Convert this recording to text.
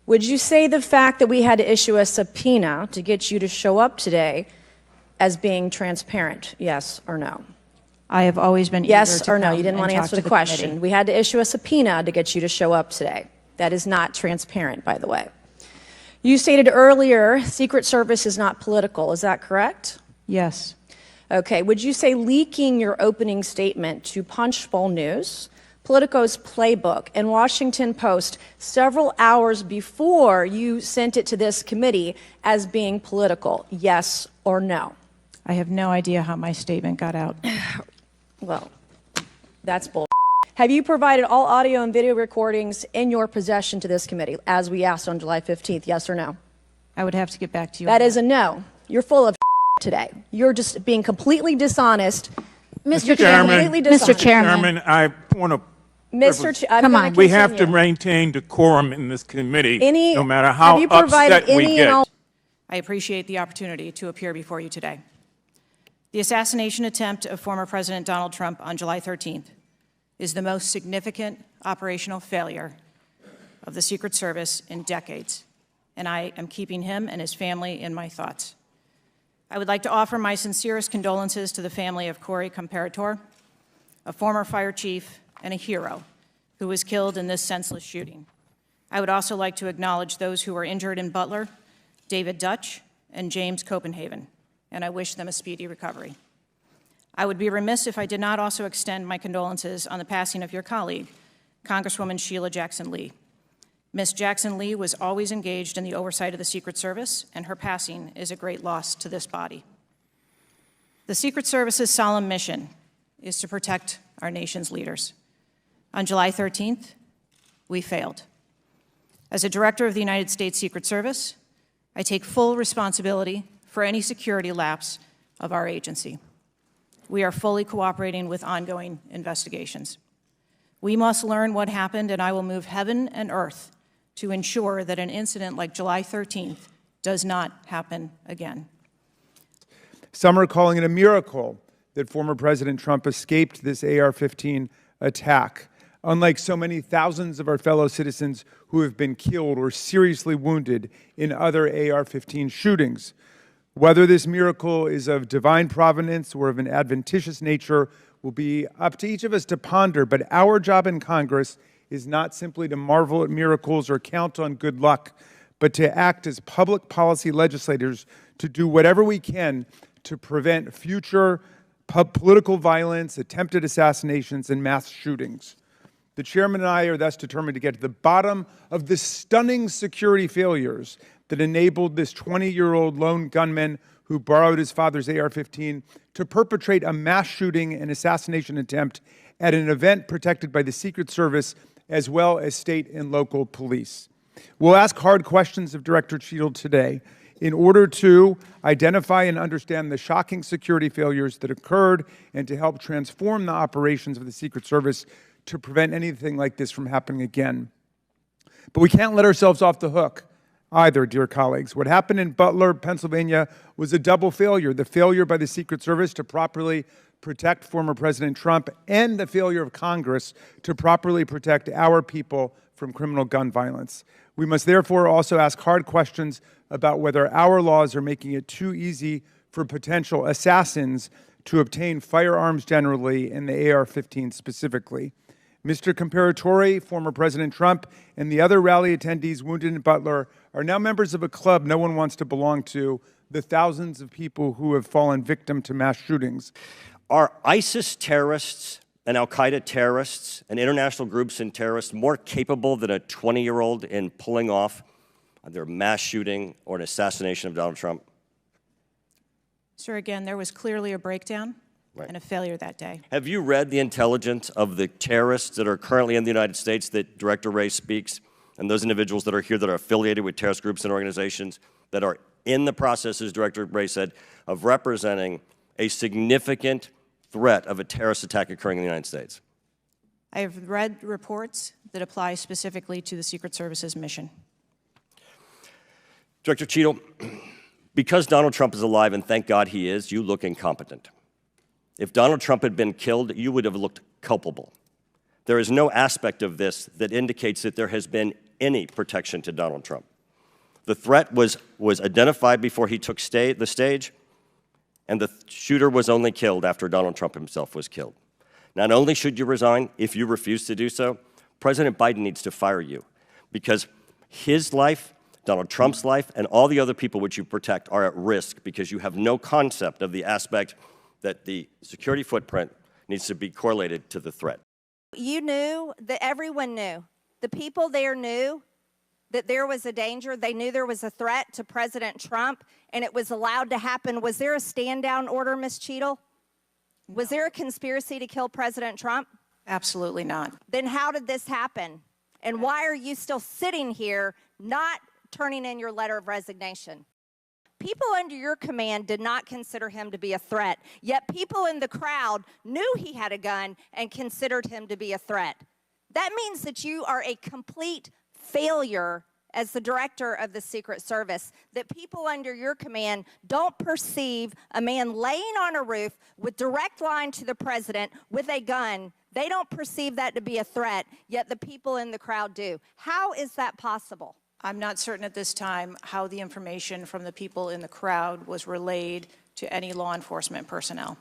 Would you say the fact that we had to issue a subpoena to get you to show up today as being transparent? Yes or no? I have always been yes or no. You didn't want to answer the question. Committee. We had to issue a subpoena to get you to show up today. That is not transparent, by the way. You stated earlier Secret Service is not political. Is that correct? Yes. Okay. Would you say leaking your opening statement to Punchbowl News, Politico's Playbook, and Washington Post several hours before you sent it to this committee as being political? Yes or no? I have no idea how my statement got out. Well, that's bull. Have you provided all audio and video recordings in your possession to this committee, as we asked on July 15th, yes or no? I would have to get back to you. That is a no. You're full of today. You're just being completely dishonest. Mr. Chairman, Mr. Chairman, I want to. Come on. We have to maintain decorum in this committee, no matter how upset we get. I appreciate the opportunity to appear before you today. The assassination attempt of former President Donald Trump on July 13th is the most significant operational failure of the Secret Service in decades, and I am keeping him and his family in my thoughts. I would like to offer my sincerest condolences to the family of Corey Comparator, a former fire chief and a hero who was killed in this senseless shooting. I would also like to acknowledge those who were injured in Butler, David Dutch and James Copenhagen, and I wish them a speedy recovery. I would be remiss if I did not also extend my condolences on the passing of your colleague, Congresswoman Sheila Jackson Lee. Ms. Jackson Lee was always engaged in the oversight of the Secret Service, and her passing is a great loss to this body. The Secret Service's solemn mission is to protect our nation's leaders. On July 13th, we failed. As a director of the United States Secret Service, I take full responsibility for any security lapse of our agency. We are fully cooperating with ongoing investigations. We must learn what happened, and I will move heaven and earth to ensure that an incident like July 13th does not happen again. Some are calling it a miracle that former President Trump escaped this AR-15 attack, unlike so many thousands of our fellow citizens who have been killed or seriously wounded in other AR-15 shootings. Whether this miracle is of divine providence or of an adventitious nature will be up to each of us to ponder, but our job in Congress is not simply to marvel at miracles or count on good luck, but to act as public policy legislators to do whatever we can to prevent future political violence, attempted assassinations, and mass shootings. The chairman and I are thus determined to get to the bottom of the stunning security failures that enabled this 20-year-old lone gunman who borrowed his father's AR-15 to perpetrate a mass shooting and assassination attempt at an event protected by the Secret Service as well as state and local police. We'll ask hard questions of Director Cheatle today in order to identify and understand the shocking security failures that occurred and to help transform the operations of the Secret Service to prevent anything like this from happening again. But we can't let ourselves off the hook either, dear colleagues. What happened in Butler, Pennsylvania was a double failure: the failure by the Secret Service to properly protect former President Trump and the failure of Congress to properly protect our people from criminal gun violence. We must therefore also ask hard questions about whether our laws are making it too easy for potential assassins to obtain firearms generally and the AR-15 specifically. Mr. Comparatori, former President Trump, and the other rally attendees wounded in Butler are now members of a club no one wants to belong to, the thousands of people who have fallen victim to mass shootings. Are ISIS terrorists and al-Qaeda terrorists and international groups and terrorists more capable than a 20-year-old in pulling off either a mass shooting or an assassination of Donald Trump? Sir, again, there was clearly a breakdown and a failure that day. Have you read the intelligence of the terrorists that are currently in the United States that Director Wray speaks, and those individuals that are here that are affiliated with terrorist groups and organizations that are in the process, as Director Wray said, of representing a significant threat of a terrorist attack occurring in the United States? I have read reports that apply specifically to the Secret Service's mission. Director Cheatle, because Donald Trump is alive, and thank God he is, you look incompetent. If Donald Trump had been killed, you would have looked culpable. There is no aspect of this that indicates that there has been any protection to Donald Trump. The threat was identified before he took the stage, and the shooter was only killed after Donald Trump himself was killed. Not only should you resign, if you refuse to do so, President Biden needs to fire you, because his life, Donald Trump's life, and all the other people which you protect are at risk because you have no concept of the aspect that the security footprint needs to be correlated to the threat. You knew that everyone knew. The people there knew that there was a danger. They knew there was a threat to President Trump, and it was allowed to happen. Was there a stand-down order, Ms. Cheatle? Was there a conspiracy to kill President Trump? Absolutely not. Then how did this happen? And why are you still sitting here not turning in your letter of resignation? People under your command did not consider him to be a threat, yet people in the crowd knew he had a gun and considered him to be a threat. That means that you are a complete failure as the director of the Secret Service, that people under your command don't perceive a man laying on a roof with direct line to the president with a gun. They don't perceive that to be a threat, yet the people in the crowd do. How is that possible? I'm not certain at this time how the information from the people in the crowd was relayed to any law enforcement personnel.